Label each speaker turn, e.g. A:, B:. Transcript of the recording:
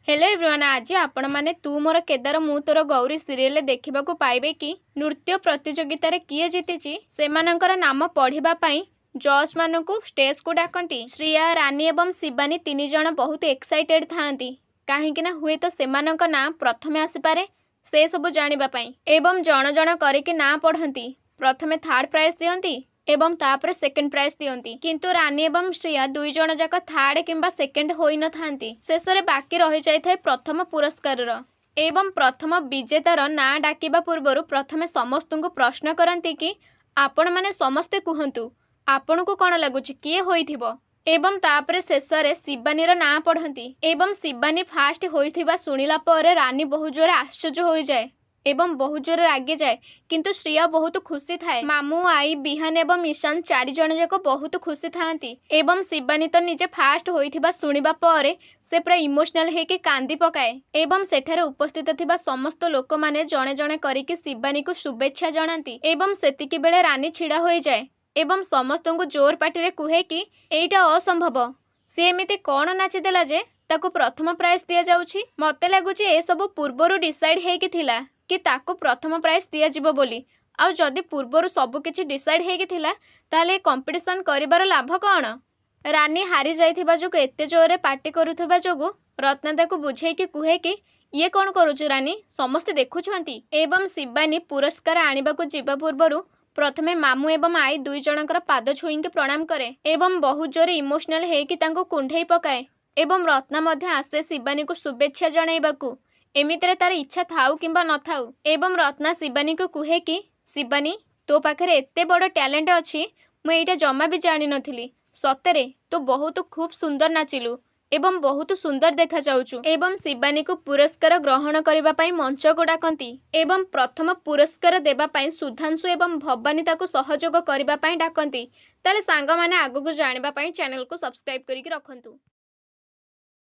A: Hello everyone, आज आपण मैंने तू मोर केदार मु तोर गौरी सीरियल देखा पाइबे कि नृत्य प्रतियोगिता रे किए जीति से नाम पढ़ा जज मान स्टेज को डाकती। श्रिया, रानी एवं शिवानी तीन जन बहुत एक्साइटेड था कहीं हुए तो से ना प्रथम आसीपे से सब जानापी एवं जन जन करके ना पढ़ती। प्रथमे थर्ड प्राइज दियंती एवं तापर सेकंड प्राइज दियंती, किंतु रानी एवं श्रिया दुई जन जाक थर्ड किंबा सेकंड होई न थांती। शेषरे बाकी रही जाए प्रथम पुरस्कार एवं प्रथम विजेतार ना डाकिबा पूर्व प्रथमे समस्त को प्रश्न करती कि आपण माने समस्ते कहतु आपण को कौन लगुच किए होइथिबो एवं तापर शेषरे शिवानीर ना पढ़ती एवं शिवानी फास्ट होइथिबा सुनिला पर रानी बहुत जोर आश्चर्य हो जाए एवं बहुत जोर रागी जाए, किंतु श्रिया बहुत खुशी थाए। मामू, आई, बिहान एवं ईशान चारि जन जाक बहुत खुशी थांती एवं शिवानी तो निजे फास्ट होइथिबा सुनिबा पर से पूरा इमोशनल हेके कांदी पकाए एवं सेठारे उपस्थित थिबा समस्त लोक माने जणे जणे करिके शिवानी को शुभेच्छा जणांती एवं सेतिकी बेले रानी छिड़ा होई जाए एवं समस्त को जोर पाटिरे कुहे कि एइटा असंभव, सी एमिति कौन नाचिदेला जे ताको प्रथम प्राइज दिया जाउछि। मते लागुछि ए सब पूर्वरु डिसाइड हेकी थिला कि ताको प्रथम प्राइज दिया जिवो बोली। आउ जदि पूर्वरु सब किछि डिसाइड हेकी थिला ताले कंपटीशन करिबार लाभ कौन। रानी हारी जाइथिबा जोगु एते जोरे पार्टी करुथिबा जोगु रत्ना ताको बुझे कि कुहे कि ये कौन करुछु रानी, समस्ते देखुछंती। एवं शिवानी पुरस्कार आनिबाकु जिबा पूर्वरु प्रथमे मामू एवं आई दुई जनकर पाद छुईं के प्रणाम करे एवं बहुत जोरे इमोशनल हेकी तांको कुंढेई पकाए एवं रत्ना मध्य आसे शिवानी को शुभेच्छा जणाइबाकु, एमितिरे तार इच्छा थाउ किंबा न थाउ। एवं रत्ना शिवानी को कुहे कि शिवानी, तो पाखरे एते बड़ टैलेंट अछि, मु एइटा जमा भी जानि नथिली। सतेरे तो बहुत खूब सुंदर नाचिलु एवं बहुत सुंदर देखा जाउछु। एवं शिवानी को पुरस्कार ग्रहण करबा पई मंच को डाकंती एवं प्रथम पुरस्कार देबा पई सुधांशु एवं भवानी ताको सहयोग करबा पई डाकंती। ताले सांग माने आगु को जानिबा पई चैनल को सब्सक्राइब करिक रखंतु।